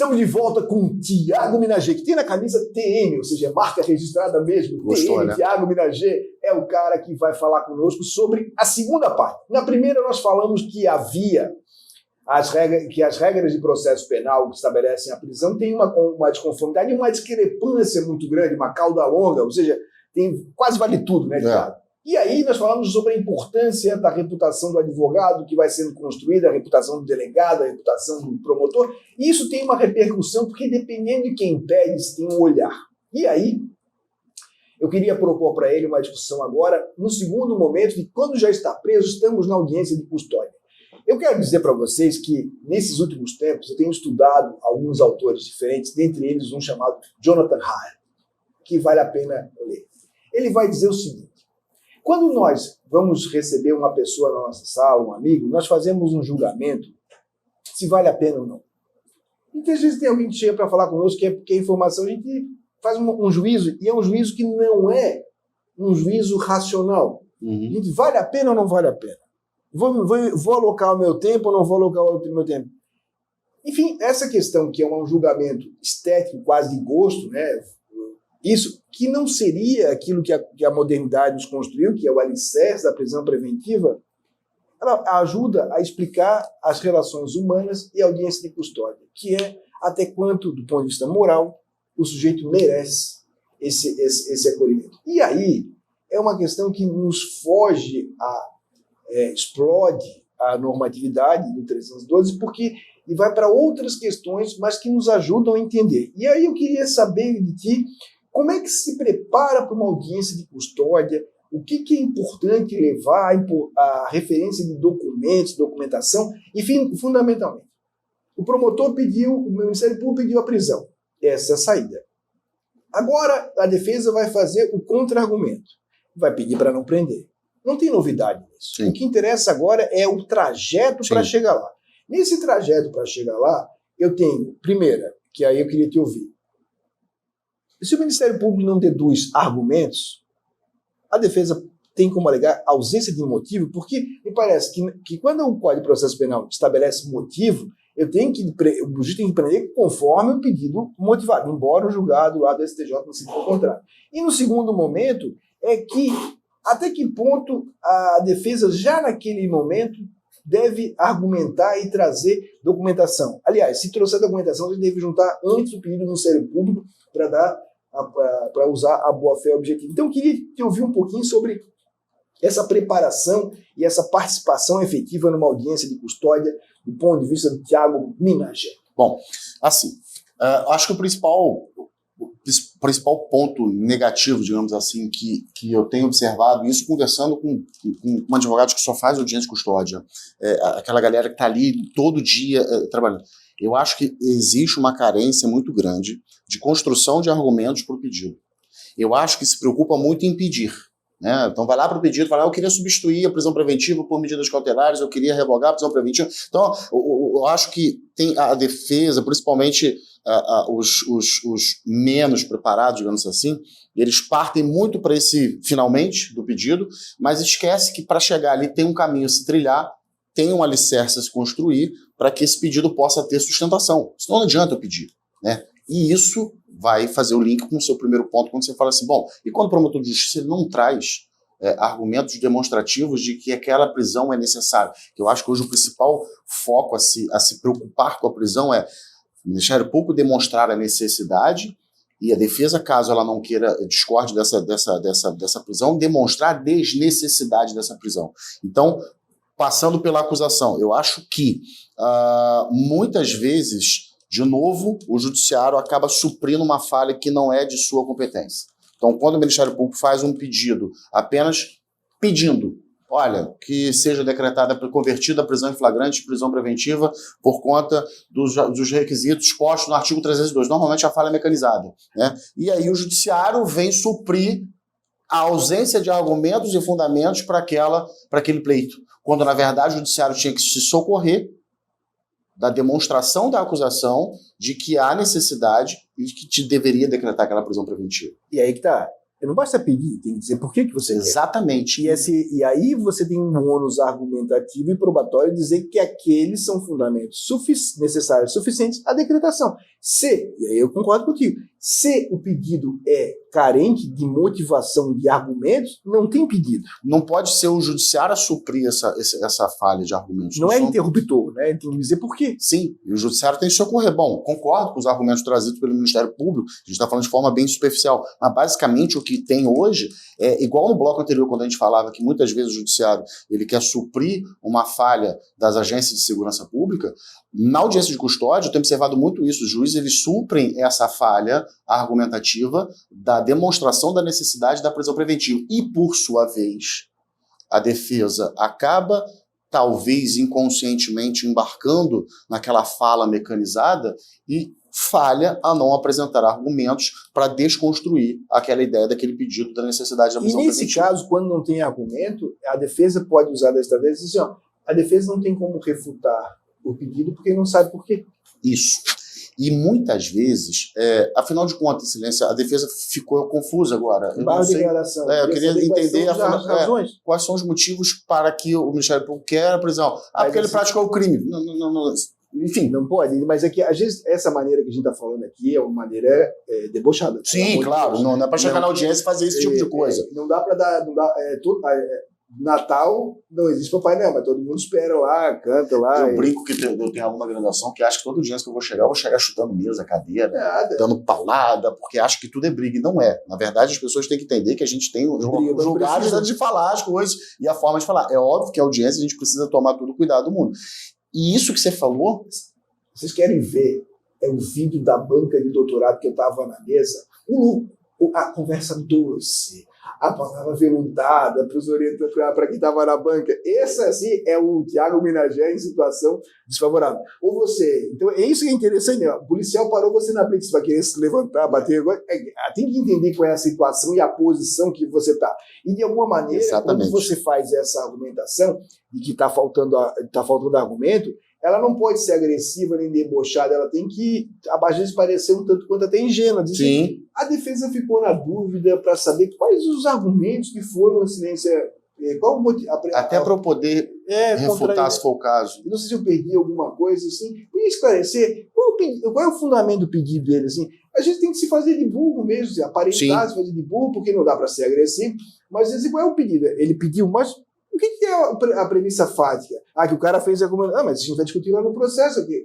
Estamos de volta com o Thiago Minaget, que tem na camisa TM, ou seja, marca registrada mesmo. Gostou, TM, né? Thiago Minaget é o cara que vai falar conosco sobre a segunda parte. Na primeira nós falamos que havia as regras de processo penal que estabelecem a prisão têm uma desconformidade e uma discrepância muito grande, uma cauda longa, ou seja, quase vale tudo, né, Thiago? E aí nós falamos sobre a importância da reputação do advogado que vai sendo construída, a reputação do delegado, a reputação do promotor, e isso tem uma repercussão, porque dependendo de quem pede, tem um olhar. E aí, eu queria propor para ele uma discussão agora, no segundo momento, de quando já está preso, estamos na audiência de custódia. Eu quero dizer para vocês que, nesses últimos tempos, eu tenho estudado alguns autores diferentes, dentre eles um chamado Jonathan Haidt, que vale a pena ler. Ele vai dizer o seguinte: quando nós vamos receber uma pessoa na nossa sala, um amigo, nós fazemos um julgamento se vale a pena ou não. Muitas vezes tem alguém que chega para falar conosco que é informação, a gente faz um juízo, e é um juízo que não é um juízo racional. A gente, vale a pena ou não vale a pena? Vou alocar o meu tempo ou não vou alocar o meu tempo? Enfim, essa questão que é um julgamento estético, quase de gosto, né? Isso que não seria aquilo que a modernidade nos construiu, que é o alicerce da prisão preventiva, ela ajuda a explicar as relações humanas e a audiência de custódia, que é até quanto, do ponto de vista moral, o sujeito merece esse acolhimento. E aí é uma questão que nos foge, explode a normatividade do 312, porque e vai para outras questões, mas que nos ajudam a entender. E aí eu queria saber de ti, como é que se prepara para uma audiência de custódia? O que é importante levar a referência de documentos, documentação? Enfim, fundamentalmente, o Ministério Público pediu a prisão. Essa é a saída. Agora, a defesa vai fazer o contra-argumento. Vai pedir para não prender. Não tem novidade nisso. Sim. O que interessa agora é o trajeto para chegar lá. Nesse trajeto para chegar lá, eu tenho, primeira, que aí eu queria te ouvir. Se o Ministério Público não deduz argumentos, a defesa tem como alegar ausência de motivo, porque me parece que quando o Código de Processo Penal estabelece motivo, o juiz tem que prender conforme o pedido motivado, embora o julgado lá do STJ não se for contrário. E no segundo momento é que até que ponto a defesa já naquele momento deve argumentar e trazer documentação. Aliás, se trouxer documentação, ele deve juntar antes do pedido do Ministério Público para usar a boa-fé objetiva. Então, eu queria te ouvir um pouquinho sobre essa preparação e essa participação efetiva numa audiência de custódia do ponto de vista do Thiago Minaget. Bom, assim, acho que o principal ponto negativo, digamos assim, que eu tenho observado, isso conversando com um advogado que só faz audiência de custódia, aquela galera que está ali todo dia trabalhando. Eu acho que existe uma carência muito grande de construção de argumentos para o pedido. Eu acho que se preocupa muito em pedir. Né? Então vai lá para o pedido, fala, eu queria substituir a prisão preventiva por medidas cautelares, eu queria revogar a prisão preventiva. Então eu acho que tem a defesa, principalmente os menos preparados, digamos assim, eles partem muito para esse finalmente do pedido, mas esquece que para chegar ali tem um caminho a se trilhar, tem um alicerce a se construir para que esse pedido possa ter sustentação. Senão não adianta eu pedir. Né? E isso vai fazer o link com o seu primeiro ponto, quando você fala assim, bom, e quando o promotor de justiça ele não traz argumentos demonstrativos de que aquela prisão é necessária? Que eu acho que hoje o principal foco a se preocupar com a prisão é o Ministério Público demonstrar a necessidade e a defesa, caso ela não queira, discorde dessa prisão, demonstrar a desnecessidade dessa prisão. Então, passando pela acusação, eu acho que muitas vezes, de novo, o judiciário acaba suprindo uma falha que não é de sua competência. Então, quando o Ministério Público faz um pedido, apenas pedindo, olha, que seja decretada, convertida a prisão em flagrante, prisão preventiva, por conta dos requisitos postos no artigo 302. Normalmente a falha é mecanizada. Né? E aí o judiciário vem suprir a ausência de argumentos e fundamentos para aquele pleito, quando na verdade o judiciário tinha que se socorrer da demonstração da acusação de que há necessidade e que te deveria decretar aquela prisão preventiva. E aí que tá. Não basta pedir, tem que dizer por que você quer. Exatamente. E aí você tem um ônus argumentativo e probatório de dizer que aqueles são fundamentos necessários, suficientes à decretação. E aí eu concordo contigo, se o pedido é carente de motivação, de argumentos, não tem pedido. Não pode ser o judiciário a suprir essa falha de argumentos. Não é interruptor, né? Tem que dizer por quê. Sim, e o judiciário tem que socorrer. Bom, concordo com os argumentos trazidos pelo Ministério Público, a gente está falando de forma bem superficial, mas basicamente o que tem hoje é igual no bloco anterior, quando a gente falava que muitas vezes o judiciário ele quer suprir uma falha das agências de segurança pública. Na audiência de custódia, eu tenho observado muito isso, os juízes eles suprem essa falha argumentativa da demonstração da necessidade da prisão preventiva. E, por sua vez, a defesa acaba, talvez inconscientemente, embarcando naquela fala mecanizada e falha a não apresentar argumentos para desconstruir aquela ideia daquele pedido da necessidade da prisão preventiva. E nesse caso, quando não tem argumento, a defesa pode usar da estratégia assim, ó, a defesa não tem como refutar o pedido porque não sabe por quê. Isso. E muitas vezes, afinal de contas, Silêncio, a defesa ficou confusa agora. Eu não sei. Eu queria entender quais são os motivos para que o Ministério Público quer a prisão. Porque ele praticou o crime. Não, enfim. Não pode, mas é que às vezes essa maneira que a gente está falando aqui é uma maneira debochada. Sim, claro. Não é para chegar na audiência e fazer esse tipo de coisa. Não dá para dar. Natal não existe Papai Noel, mas todo mundo espera lá, canta lá. Eu brinco que eu tenho aluno na graduação que acha que todo dia que eu vou chegar chutando mesa, cadeira, dando paulada, porque acha que tudo é briga. E não é. Na verdade, as pessoas têm que entender que a gente tem os lugares de falar as coisas e a forma de falar. É óbvio que a audiência a gente precisa tomar todo o cuidado do mundo. E isso que você falou... Vocês querem ver o vídeo da banca de doutorado que eu estava na mesa? A conversa doce, a palavra veludada para quem estava na banca. Esse, assim, é o Thiago Minagé em situação desfavorável. Ou você... Então, é isso que é interessante. Né? O policial parou você na frente, você vai querer se levantar, bater... Tem que entender qual é a situação e a posição que você está. E, de alguma maneira, quando você faz essa argumentação e que está faltando argumento, ela não pode ser agressiva nem debochada, ela tem que, às vezes, parecer um tanto quanto até ingênua. Sim. A defesa ficou na dúvida para saber quais os argumentos que foram a silêncio. Qual o motivo? Até para eu poder refutar, se for o caso. Eu não sei se eu perdi alguma coisa, assim. Podia esclarecer qual é o fundamento do pedido dele, assim. A gente tem que se fazer de burro mesmo, assim, aparentar se fazer de burro, porque não dá para ser agressivo. Mas, assim, qual é o pedido? Ele pediu, mas... O que é a premissa fática? Que o cara fez a recomendação. Mas a gente vai discutir lá no processo aqui.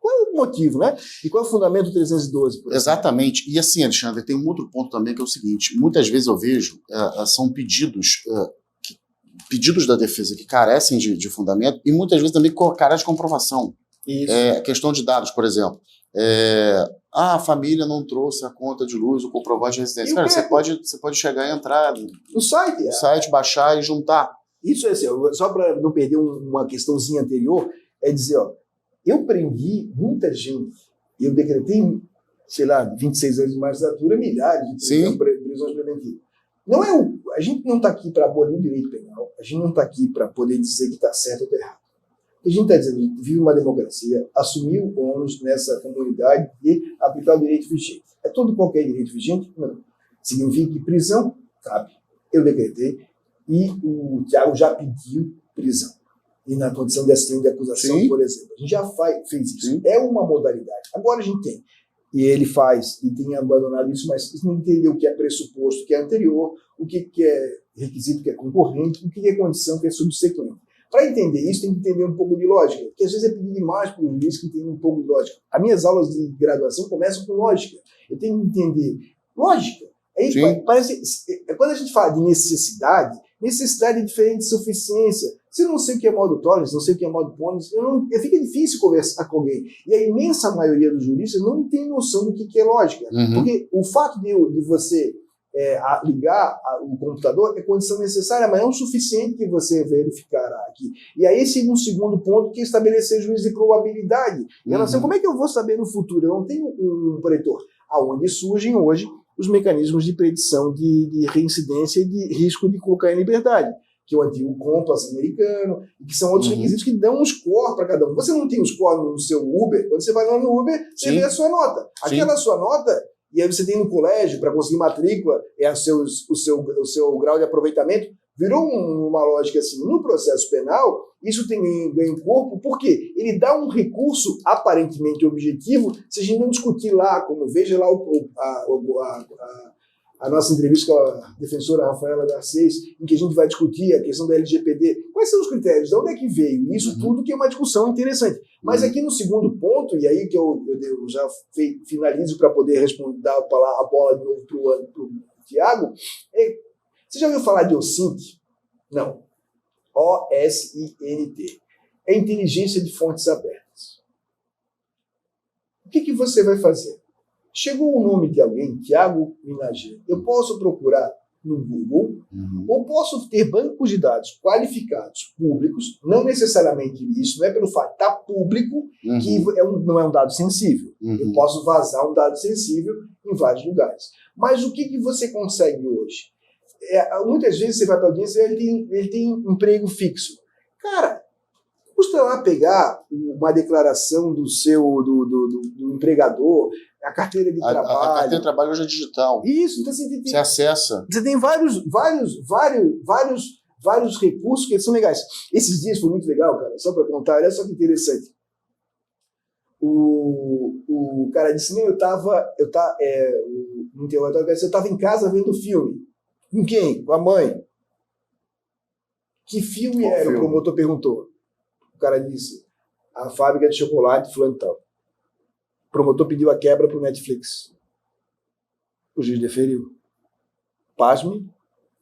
Qual é o motivo, né? E qual é o fundamento do 312? Exatamente. E assim, Alexandre, tem um outro ponto também que é o seguinte. Muitas vezes eu vejo, são pedidos da defesa que carecem de fundamento e muitas vezes também carecem de comprovação. Isso. Questão de dados, por exemplo. A família não trouxe a conta de luz, o comprovante de residência. Cara, você pode chegar e entrar no site, baixar e juntar. Isso é assim, só para não perder uma questãozinha anterior, é dizer, eu prendi muita gente, eu decretei, 26 anos de magistratura, milhares de prisões preventivas. A gente não está aqui para abolir o direito penal, a gente não está aqui para poder dizer que está certo ou está errado. A gente está dizendo que vive uma democracia, assumiu o ônus nessa comunidade de aplicar o direito vigente. É todo qualquer direito vigente? Não. Significa que prisão cabe. Eu decretei e o Thiago já pediu prisão. E na condição de assistente de acusação, por exemplo. A gente já fez isso. Sim. É uma modalidade. Agora a gente tem. E ele faz e tem abandonado isso, mas não entendeu o que é pressuposto, o que é anterior, o que é requisito, que é concorrente, o que é condição, que é subsequente. Para entender isso, tem que entender um pouco de lógica, porque às vezes é pedir demais para o juiz que entenda um pouco de lógica. As minhas aulas de graduação começam com lógica. Eu tenho que entender lógica. Aí quando a gente fala de necessidade é diferente de suficiência. Se eu não sei o que é modo tolerance, não sei o que é modo ponens, fica difícil conversar com alguém. E a imensa maioria dos juristas não tem noção do que é lógica. Uhum. Porque o fato de você ligar o computador é condição necessária, mas não o suficiente que você verificará aqui. E aí esse um segundo ponto que é estabelecer juízo de probabilidade. Em relação, como é que eu vou saber no futuro? Eu não tenho um pretor. Aonde surgem hoje os mecanismos de predição de reincidência e de risco de colocar em liberdade, que é o antigo Compass americano, e que são outros requisitos que dão um score para cada um. Você não tem um score no seu Uber, quando você vai lá no Uber, você vê a sua nota. Aquela sua nota, e aí você tem no colégio, para conseguir matrícula, o seu grau de aproveitamento, virou uma lógica assim. No processo penal, isso tem ganho corpo, porque ele dá um recurso aparentemente objetivo, se a gente não discutir lá, como veja lá a nossa entrevista com a defensora Rafaela Garcês, em que a gente vai discutir a questão da LGPD. Quais são os critérios? De onde é que veio? Isso tudo que é uma discussão interessante. Mas aqui no segundo ponto, e aí que eu já finalizo para poder dar a bola de novo para o Tiago, você já ouviu falar de OSINT? Não. OSINT. É inteligência de fontes abertas. O que você vai fazer? Chegou o nome de alguém, Tiago Minager, eu posso procurar no Google, ou posso ter bancos de dados qualificados, públicos, não necessariamente isso, não é pelo fato de estar público, que não é um dado sensível. Eu posso vazar um dado sensível em vários lugares. Mas o que você consegue hoje? Muitas vezes você vai para a audiência e ele tem emprego fixo. Cara, custa lá pegar uma declaração do empregador, a carteira de trabalho. A carteira de trabalho hoje é digital. Isso, então você acessa. Você tem vários recursos que são legais. Esses dias foi muito legal, cara, só para contar, olha só que interessante. O cara disse, não, eu estava em casa vendo filme. Com quem? Com a mãe. Que filme Qual era? filme? O promotor perguntou. O cara disse, a fábrica de chocolate fulano e tal. O promotor pediu a quebra para o Netflix. O juiz deferiu. Pasme,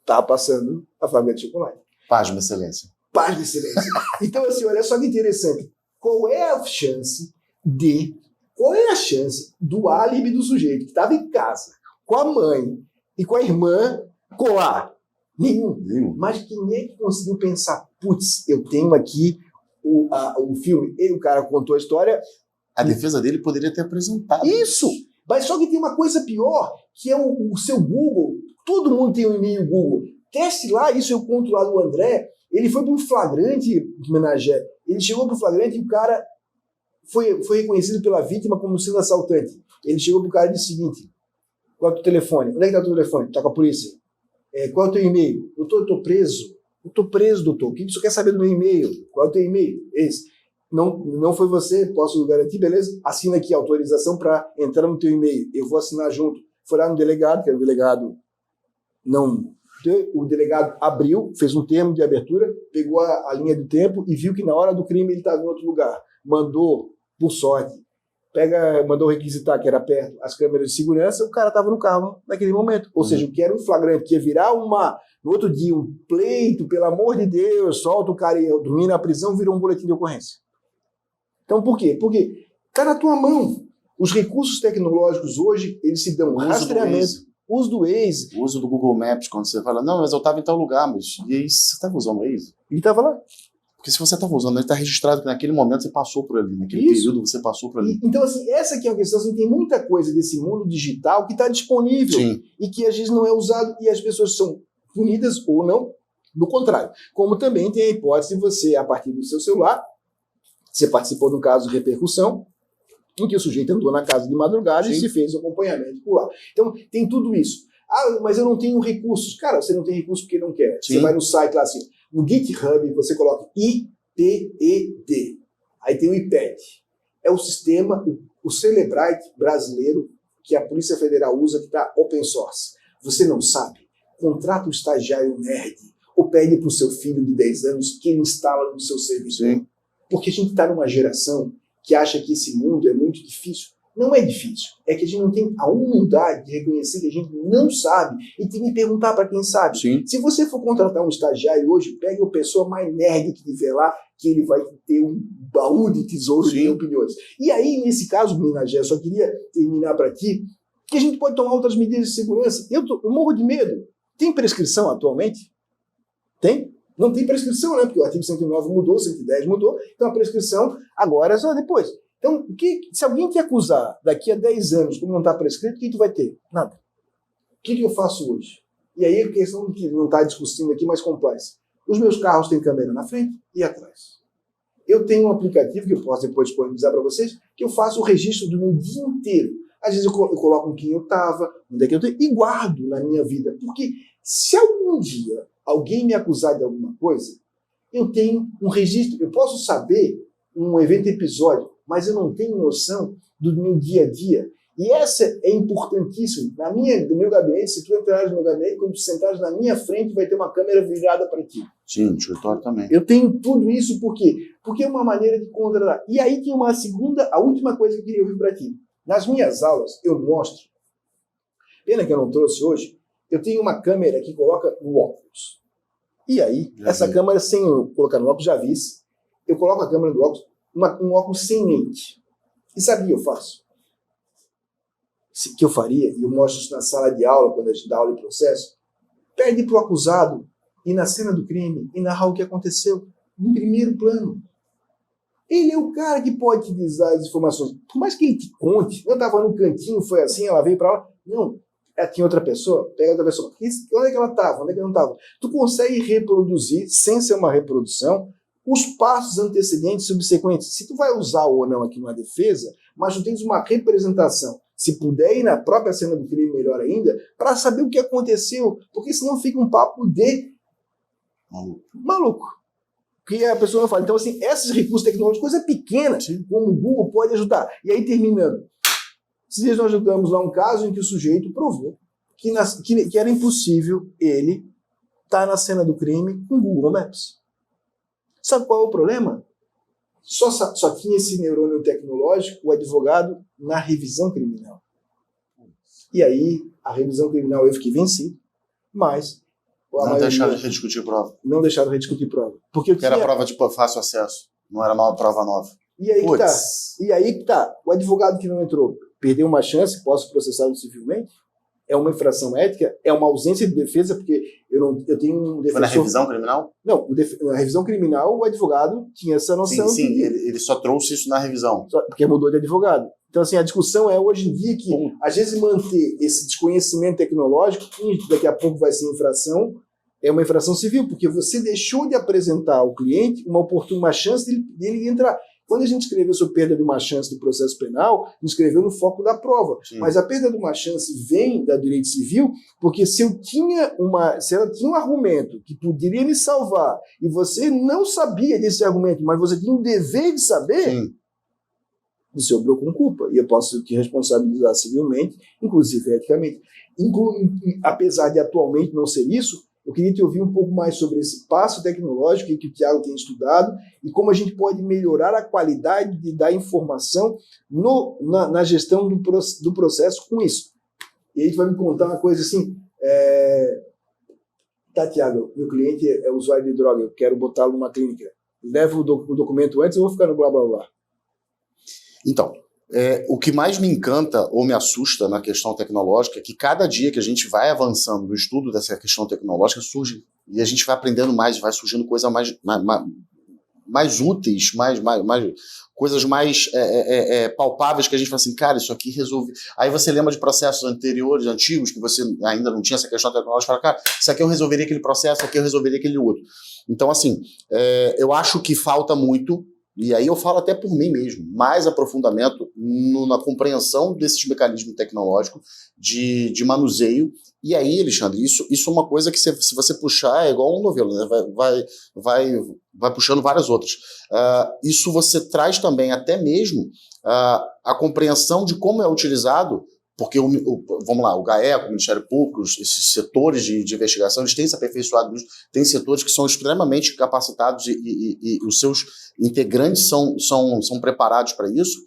está passando a fábrica de chocolate. Pasme, excelência. Pasme, excelência. Então, assim, olha só que interessante. Qual é a chance do álibi do sujeito que estava em casa, com a mãe e com a irmã, colar? Nenhum. Mas quem é que conseguiu pensar, putz, eu tenho aqui o filme, e o cara contou a história. A defesa dele poderia ter apresentado. Isso! Mas só que tem uma coisa pior, que é o seu Google. Todo mundo tem um e-mail Google. Teste lá, isso eu conto lá do André. Ele foi para um flagrante de Menagé. Ele chegou para o flagrante e o cara foi reconhecido pela vítima como sendo assaltante. Ele chegou para o cara e disse o seguinte, qual é o teu telefone? Onde é que está o teu telefone? Está com a polícia. Qual é o teu e-mail? Doutor, eu estou preso. Eu estou preso, doutor. O que você quer saber do meu e-mail? Qual é o teu e-mail? Esse. Não foi você, posso garantir, beleza? Assina aqui a autorização para entrar no teu e-mail. Eu vou assinar junto. Foi lá no delegado, que era o delegado não... O delegado abriu, fez um termo de abertura, pegou a linha do tempo e viu que na hora do crime ele estava em outro lugar. Mandou, por sorte, mandou requisitar, que era perto, as câmeras de segurança, o cara estava no carro naquele momento. Ou seja, o que era um flagrante, que ia virar no outro dia um pleito, pelo amor de Deus, solta o cara e dormir na prisão, virou um boletim de ocorrência. Então, por quê? Porque está na tua mão. Os recursos tecnológicos hoje, eles se dão rastreamento. Uso do Waze. O uso do Google Maps, quando você fala, não, mas eu estava em tal lugar, mas e aí você estava usando o Waze? Ele estava lá. Porque se você estava usando, ele está registrado que naquele momento você passou por ali, naquele período você passou por ali. Então, assim, essa aqui é uma questão, assim, tem muita coisa desse mundo digital que está disponível. Sim. E que às vezes não é usado e as pessoas são punidas ou não, do contrário. Como também tem a hipótese de você, a partir do seu celular, você participou de um caso de repercussão, em que o sujeito andou na casa de madrugada e se fez o acompanhamento por lá. Então, tem tudo isso. Ah, mas eu não tenho recursos. Cara, você não tem recursos porque não quer. Sim. Você vai no site lá assim, no GitHub, você coloca IPED. Aí tem o IPED. É o sistema, o Celebrite brasileiro que a Polícia Federal usa, que está open source. Você não sabe? Contrata um estagiário nerd ou pede para o seu filho de 10 anos que ele instala no seu servidor. Sim. Porque a gente está numa geração que acha que esse mundo é muito difícil. Não é difícil. É que a gente não tem a humildade de reconhecer que a gente não sabe e tem que perguntar para quem sabe. Sim. Se você for contratar um estagiário hoje, pegue a pessoa mais nerd que tiver lá, que ele vai ter um baú de tesouro de opiniões. E aí, nesse caso, Minagé, eu só queria terminar para ti, que a gente pode tomar outras medidas de segurança. Eu morro de medo. Tem prescrição atualmente? Tem? Não tem prescrição, né? Porque o artigo 109 mudou, 110 mudou, então a prescrição agora é só depois. Então, se alguém te acusar daqui a 10 anos, como não está prescrito, o que tu vai ter? Nada. O que eu faço hoje? E aí a questão que não está discutindo aqui, mais complexa. Os meus carros têm câmera na frente e atrás. Eu tenho um aplicativo que eu posso depois disponibilizar para vocês, que eu faço o registro do meu dia inteiro. Às vezes eu coloco com quem eu estava, onde é que eu estou, e guardo na minha vida. Porque se algum dia alguém me acusar de alguma coisa, eu tenho um registro, eu posso saber um evento episódio, mas eu não tenho noção do meu dia a dia. E essa é importantíssimo. No meu gabinete, se tu entrares no meu gabinete, quando tu sentares na minha frente, vai ter uma câmera virada para ti. Sim, no escritório também. Eu tenho tudo isso por quê? Porque é uma maneira de controlar. E aí tem uma segunda, a última coisa que eu queria ouvir para ti. Nas minhas aulas, eu mostro, pena que eu não trouxe hoje, eu tenho uma câmera que coloca no óculos. E aí, essa câmera, sem eu colocar no óculos, já vi isso, eu coloco a câmera no óculos, um óculos sem lente. E sabe o que eu faço? Que eu faria, e eu mostro isso na sala de aula, quando a gente dá aula de processo, pede para o acusado ir na cena do crime e narrar o que aconteceu no primeiro plano. Ele é o cara que pode te dizer as informações. Por mais que ele te conte, eu estava no cantinho, foi assim, ela veio para lá. Não, tinha outra pessoa, pega outra pessoa. Onde é que ela estava? Onde é que ela não estava? Tu consegue reproduzir, sem ser uma reprodução, os passos antecedentes e subsequentes. Se tu vai usar ou não aqui numa defesa, mas tu tens uma representação. Se puder ir na própria cena do crime, melhor ainda, para saber o que aconteceu. Porque senão fica um papo de maluco. Que a pessoa não fala. Então, assim, esses recursos tecnológicos, coisa pequena, como o Google pode ajudar. E aí, terminando. Esses dias nós ajudamos lá um caso em que o sujeito provou que era impossível ele estar na cena do crime com o Google Maps. Sabe qual é o problema? Só tinha esse neurônio tecnológico, o advogado, na revisão criminal. E aí, a revisão criminal eu fiquei vencido, mas... Não deixaram de rediscutir prova. Não deixaram de rediscutir prova. Porque era prova de fácil acesso, não era prova nova. E aí que tá. O advogado que não entrou perdeu uma chance, posso processá-lo civilmente? É uma infração ética? É uma ausência de defesa, porque eu tenho um defensor... Foi na revisão criminal? Não, na revisão criminal o advogado tinha essa noção. Sim, ele só trouxe isso na revisão. Porque mudou de advogado. Então, assim, a discussão é hoje em dia que, às vezes, manter esse desconhecimento tecnológico, que daqui a pouco vai ser infração, é uma infração civil, porque você deixou de apresentar ao cliente uma chance dele entrar. Quando a gente escreveu sobre perda de uma chance do processo penal, a gente escreveu no foco da prova. Sim. Mas a perda de uma chance vem da direito civil, porque se ela tinha um argumento que poderia me salvar, e você não sabia desse argumento, mas você tinha um dever de saber, sim, você obrigou com culpa. E eu posso te responsabilizar civilmente, inclusive eticamente. Apesar de atualmente não ser isso, eu queria te ouvir um pouco mais sobre esse passo tecnológico que o Thiago tem estudado e como a gente pode melhorar a qualidade da informação na gestão do processo com isso. E aí tu vai me contar uma coisa assim, tá, Thiago, meu cliente é usuário de droga, eu quero botá-lo numa clínica. Leva o documento antes, eu vou ficar no blá blá blá. Então, o que mais me encanta ou me assusta na questão tecnológica é que cada dia que a gente vai avançando no estudo dessa questão tecnológica surge, e a gente vai aprendendo mais, vai surgindo coisas mais úteis, coisas mais palpáveis que a gente fala assim, cara, isso aqui resolve. Aí você lembra de processos anteriores, antigos, que você ainda não tinha essa questão tecnológica, fala, cara, isso aqui eu resolveria aquele processo, isso aqui eu resolveria aquele outro. Então, assim, eu acho que falta muito. E aí eu falo até por mim mesmo, mais aprofundamento na compreensão desses mecanismos tecnológicos de manuseio. E aí, Alexandre, isso é uma coisa que se você puxar é igual um novelo, né? vai puxando várias outras. Isso você traz também até mesmo a compreensão de como é utilizado, porque, vamos lá, o GAECO, o Ministério Público, esses setores de investigação, eles têm se aperfeiçoado nisso, tem setores que são extremamente capacitados e os seus integrantes são preparados para isso,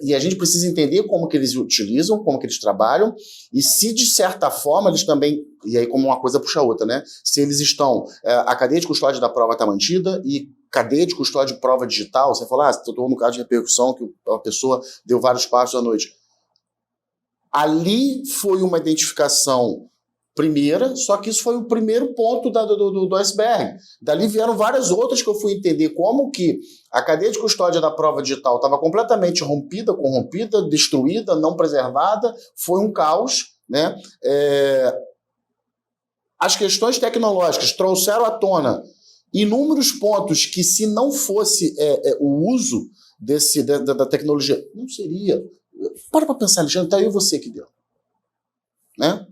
e a gente precisa entender como que eles utilizam, como que eles trabalham, e se de certa forma eles também, e aí como uma coisa puxa a outra, né? Se eles estão, a cadeia de custódia da prova está mantida e cadeia de custódia de prova digital, você fala, estou no caso de repercussão que a pessoa deu vários passos à noite. Ali foi uma identificação primeira, só que isso foi o primeiro ponto do iceberg. Dali vieram várias outras que eu fui entender como que a cadeia de custódia da prova digital estava completamente rompida, corrompida, destruída, não preservada, foi um caos, né? As questões tecnológicas trouxeram à tona inúmeros pontos que, se não fosse o uso da tecnologia, não seria Para pensar, Alexandre, tá eu e você aqui dentro. Né?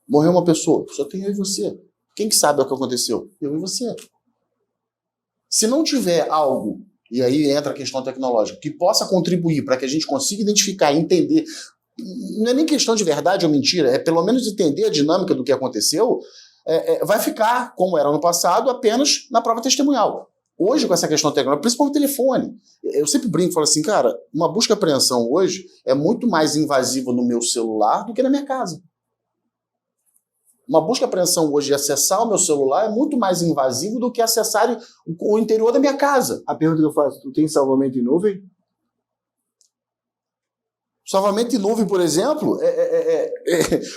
Morreu uma pessoa, só tem eu e você. Quem que sabe o que aconteceu? Eu e você. Se não tiver algo, e aí entra a questão tecnológica, que possa contribuir para que a gente consiga identificar e entender, não é nem questão de verdade ou mentira, é pelo menos entender a dinâmica do que aconteceu, vai ficar, como era no passado, apenas na prova testemunhal. Hoje, com essa questão tecnológica, principalmente o telefone, eu sempre brinco e falo assim, cara, uma busca e apreensão hoje é muito mais invasiva no meu celular do que na minha casa. Uma busca e apreensão hoje de acessar o meu celular é muito mais invasivo do que acessar o interior da minha casa. A pergunta que eu faço, tu tem salvamento em nuvem? Salvamento em nuvem, por exemplo,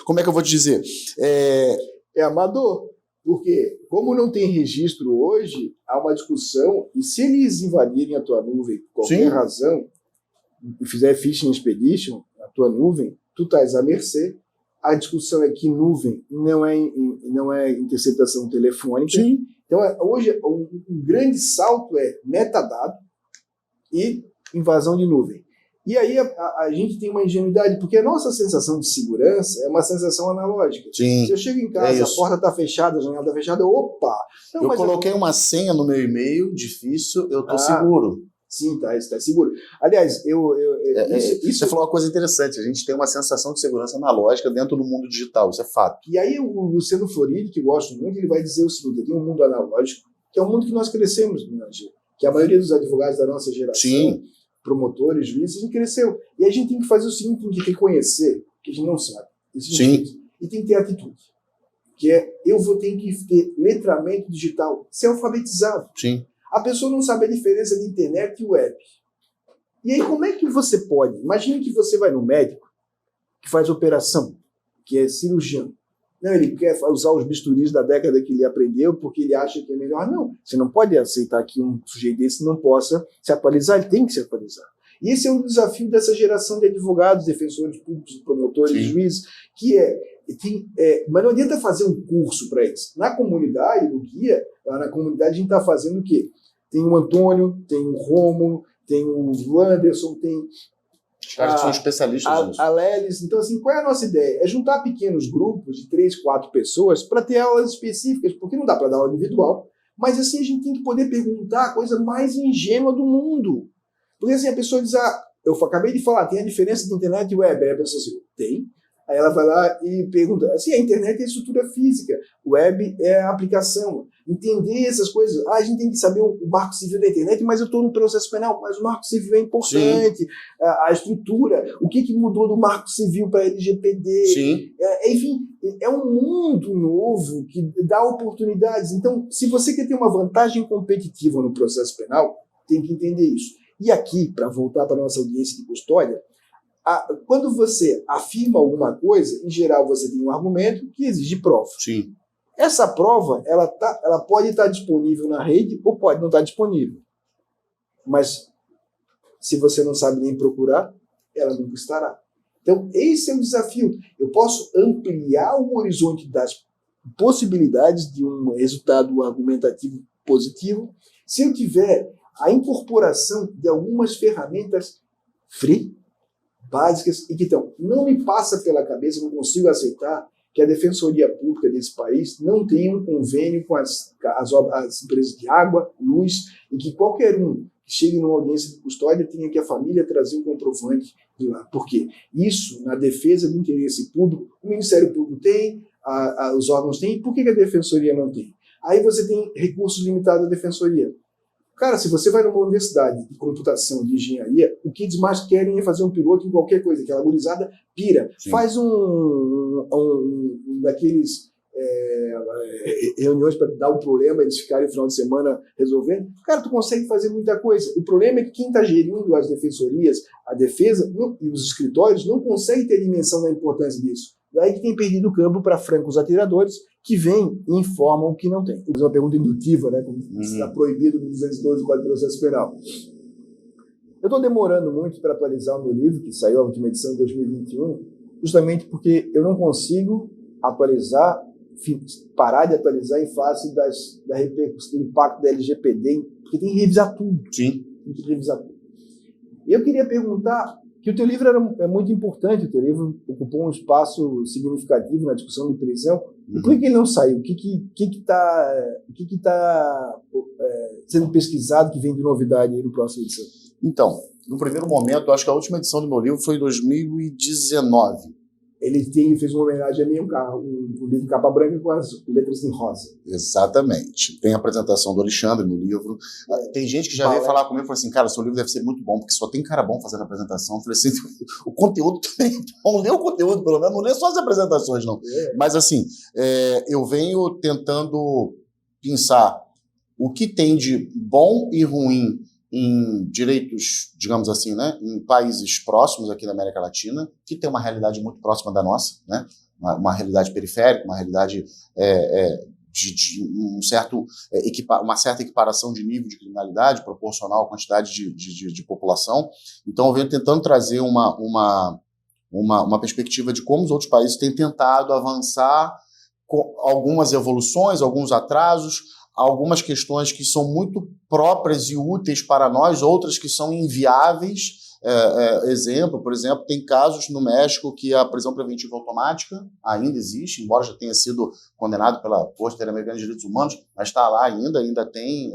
como é que eu vou te dizer? É amador. Porque, como não tem registro hoje, há uma discussão, e se eles invadirem a tua nuvem por qualquer razão, e fizer phishing expedition, a tua nuvem, tu estás à mercê. A discussão é que nuvem não é interceptação telefônica. Sim. Então, hoje, um grande salto é metadado e invasão de nuvem. E aí a gente tem uma ingenuidade, porque a nossa sensação de segurança é uma sensação analógica. Sim, se eu chego em casa, a porta está fechada, a janela está fechada, opa! Não, eu coloquei uma senha no meu e-mail, difícil, eu estou seguro. Sim, está seguro. Aliás, isso você falou uma coisa interessante, a gente tem uma sensação de segurança analógica dentro do mundo digital, isso é fato. E aí o Luciano Floridi, que eu gosto muito, ele vai dizer o seguinte, tem um mundo analógico, que é um mundo que nós crescemos, que a maioria dos advogados da nossa geração, sim, promotores, juízes, a gente cresceu. E a gente tem que fazer o seguinte, tem que reconhecer que a gente não sabe. Sim. E tem que ter atitude. Que eu vou ter que ter letramento digital, ser alfabetizado. Sim. A pessoa não sabe a diferença de internet e web. E aí, como é que você pode? Imagine que você vai no médico que faz operação, que é cirurgião. Não, ele quer usar os bisturis da década que ele aprendeu porque ele acha que é melhor. Não, você não pode aceitar que um sujeito desse não possa se atualizar, ele tem que se atualizar. E esse é um desafio dessa geração de advogados, defensores públicos, promotores, juízes, que mas não adianta fazer um curso para eles. Na comunidade, no guia, lá na comunidade a gente está fazendo o quê? Tem o Antônio, tem o Rômulo, tem o Anderson, tem os caras que são especialistas nisso. A Lelis. Então, assim, qual é a nossa ideia? É juntar pequenos grupos de 3, 4 pessoas para ter aulas específicas, porque não dá para dar aula individual, mas assim a gente tem que poder perguntar a coisa mais ingênua do mundo. Porque assim, a pessoa diz, eu acabei de falar, tem a diferença de internet e web. Aí a pessoa assim, tem? Aí ela vai lá e pergunta, assim, a internet é a estrutura física, web é a aplicação. Entender essas coisas. A gente tem que saber o marco civil da internet, mas eu estou no processo penal, mas o marco civil é importante. A estrutura, o que mudou do marco civil para LGPD. Sim. Enfim, é um mundo novo que dá oportunidades. Então, se você quer ter uma vantagem competitiva no processo penal, tem que entender isso. E aqui, para voltar para a nossa audiência de custódia, quando você afirma alguma coisa, em geral você tem um argumento que exige prova. Sim. Essa prova ela pode estar disponível na rede ou pode não estar disponível. Mas se você não sabe nem procurar, ela nunca estará. Então, esse é o desafio. Eu posso ampliar o horizonte das possibilidades de um resultado argumentativo positivo se eu tiver a incorporação de algumas ferramentas free, básicas, e que então não me passa pela cabeça, não consigo aceitar que a Defensoria Pública desse país não tenha um convênio com as empresas de água, luz, e que qualquer um que chegue numa audiência de custódia tenha que a família trazer um comprovante de lá. Por quê? Isso, na defesa do interesse público, o Ministério Público tem, os órgãos têm, por que a Defensoria não tem? Aí você tem recursos limitados à Defensoria. Cara, se você vai numa universidade de computação, de engenharia, o que eles mais querem é fazer um piloto em qualquer coisa, aquela gurizada pira. Sim. Faz daqueles reuniões para dar o problema, eles ficarem no final de semana resolvendo. Cara, tu consegue fazer muita coisa. O problema é que quem está gerindo as defensorias, a defesa e os escritórios não consegue ter dimensão da importância disso. Daí que tem perdido o campo para francos atiradores que vêm e informam o que não tem. Vou fazer uma pergunta indutiva, né? Como está proibido no 212 do Código de Processo Penal. Eu estou demorando muito para atualizar o meu livro, que saiu a última edição em 2021, justamente porque eu não consigo atualizar, parar de atualizar em face da repercussão, do impacto da LGPD, porque tem que revisar tudo. Sim. Tem que revisar tudo. E eu queria perguntar, que o teu livro é muito importante, o teu livro ocupou um espaço significativo na discussão de prisão. E por que ele não saiu? O que está sendo pesquisado que vem de novidade aí no próximo edição? Então, no primeiro momento, eu acho que a última edição do meu livro foi em 2019. Ele fez uma homenagem a mim, um livro capa branca com as letras em rosa. Exatamente. Tem a apresentação do Alexandre no livro. Tem gente que já veio falar comigo e falou assim, cara, seu livro deve ser muito bom, porque só tem cara bom fazendo apresentação. Eu falei assim, o conteúdo também é bom. Lê o conteúdo, pelo menos, não lê só as apresentações, não. Mas assim, eu venho tentando pensar o que tem de bom e ruim em direitos, digamos assim, né, em países próximos aqui da América Latina, que tem uma realidade muito próxima da nossa, né, uma realidade periférica, uma realidade de uma certa equiparação de nível de criminalidade proporcional à quantidade de população. Então, eu venho tentando trazer uma perspectiva de como os outros países têm tentado avançar com algumas evoluções, alguns atrasos, algumas questões que são muito próprias e úteis para nós, outras que são inviáveis. Por exemplo, tem casos no México que a prisão preventiva automática ainda existe, embora já tenha sido condenado pela Corte Interamericana de Direitos Humanos, mas está lá ainda tem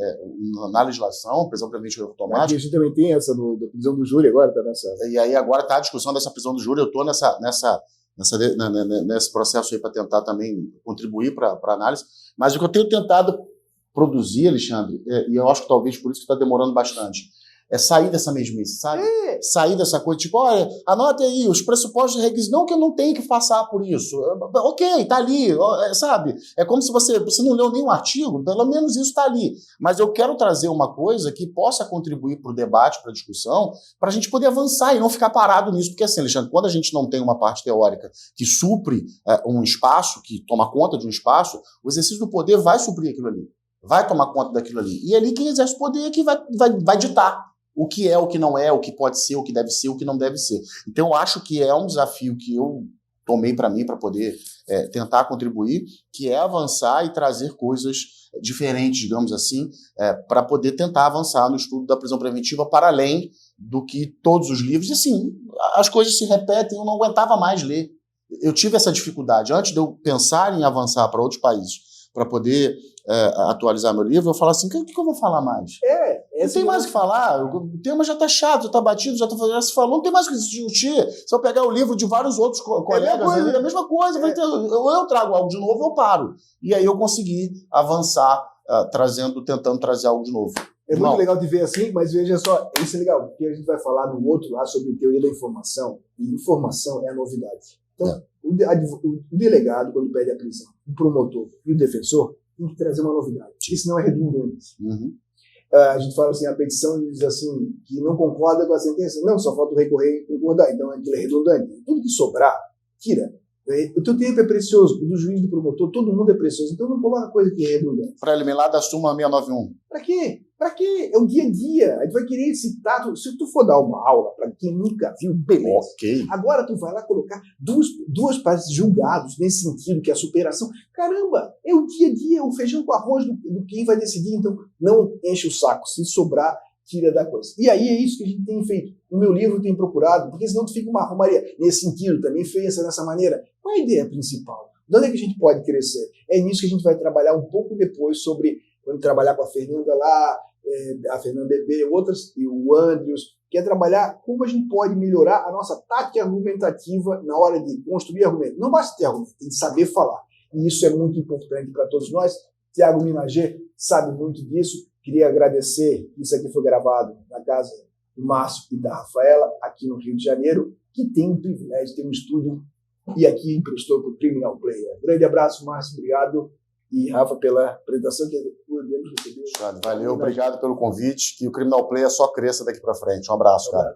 na legislação prisão preventiva automática. Aqui a gente também tem essa da prisão do júri agora, tá nessa. E aí agora está a discussão dessa prisão do júri, eu estou nesse processo aí para tentar também contribuir para a análise, mas o que eu tenho tentado produzir, Alexandre, e eu acho que talvez por isso que está demorando bastante, é sair dessa mesmice, sabe? Sair dessa coisa, tipo, olha, anote aí os pressupostos e requisitos, não que eu não tenha que passar por isso, ok, tá ali, sabe? É como se você não leu nenhum artigo, pelo menos isso tá ali, mas eu quero trazer uma coisa que possa contribuir para o debate, para a discussão, para a gente poder avançar e não ficar parado nisso, porque assim, Alexandre, quando a gente não tem uma parte teórica que supre um espaço, que toma conta de um espaço, o exercício do poder vai suprir aquilo ali. Vai tomar conta daquilo ali. E é ali quem exerce o poder é que vai ditar o que é, o que não é, o que pode ser, o que deve ser, o que não deve ser. Então, eu acho que é um desafio que eu tomei para mim, para poder tentar contribuir, que é avançar e trazer coisas diferentes, digamos assim, para poder tentar avançar no estudo da prisão preventiva para além do que todos os livros. E, assim, as coisas se repetem, eu não aguentava mais ler. Eu tive essa dificuldade. Antes de eu pensar em avançar para outros países, para poder atualizar meu livro, eu falo assim, o que eu vou falar mais? Não tem mais o que falar, o tema já está chato, já está batido, já se falou, não tem mais o que discutir. Se eu pegar o livro de vários outros colegas, é a mesma coisa. Eu trago algo de novo, eu paro. E aí eu consegui avançar, tentando trazer algo de novo. É muito legal de ver assim, mas veja só, isso é legal, porque a gente vai falar no outro lá sobre teoria da informação, e informação é a novidade. Então, o delegado, quando pede a prisão, o promotor e o defensor, tem que trazer uma novidade, porque senão é redundante. A gente fala assim, a petição diz assim, que não concorda com a sentença. Não, só falta o recorrer e concordar, então aquilo é redundante. Tudo que sobrar, tira. O teu tempo é precioso, o do juiz, do promotor, todo mundo é precioso, então não coloca coisa que é redundante. Para eliminar da súmula 691. Para quê? Para quê? É o dia a dia. A gente vai querer citar. Se tu for dar uma aula para quem nunca viu, beleza. Okay. Agora tu vai lá colocar duas partes julgados nesse sentido, que é a superação. Caramba, é o dia a dia, o feijão com arroz do quem vai decidir. Então não enche o saco. Se sobrar, tira da coisa. E aí é isso que a gente tem feito. O meu livro tem procurado, porque senão tu fica uma romaria. Nesse sentido, também fez dessa maneira. Qual é a ideia principal? De onde é que a gente pode crescer? É nisso que a gente vai trabalhar um pouco depois sobre, quando trabalhar com a Fernanda lá, a Fernanda Bebê, outras, e o Andrews, que é trabalhar como a gente pode melhorar a nossa tática argumentativa na hora de construir argumento. Não basta ter argumento, tem que saber falar. E isso é muito importante para todos nós. Tiago Minager sabe muito disso. Queria agradecer, isso aqui foi gravado na casa do Márcio e da Rafaela, aqui no Rio de Janeiro, que tem o privilégio de ter um estúdio e aqui emprestou para o Criminal Player. Grande abraço, Márcio, obrigado. E Rafa, pela apresentação que podemos receber. Valeu, obrigado pelo convite. Que o Criminal Player só cresça daqui para frente. Um abraço, cara.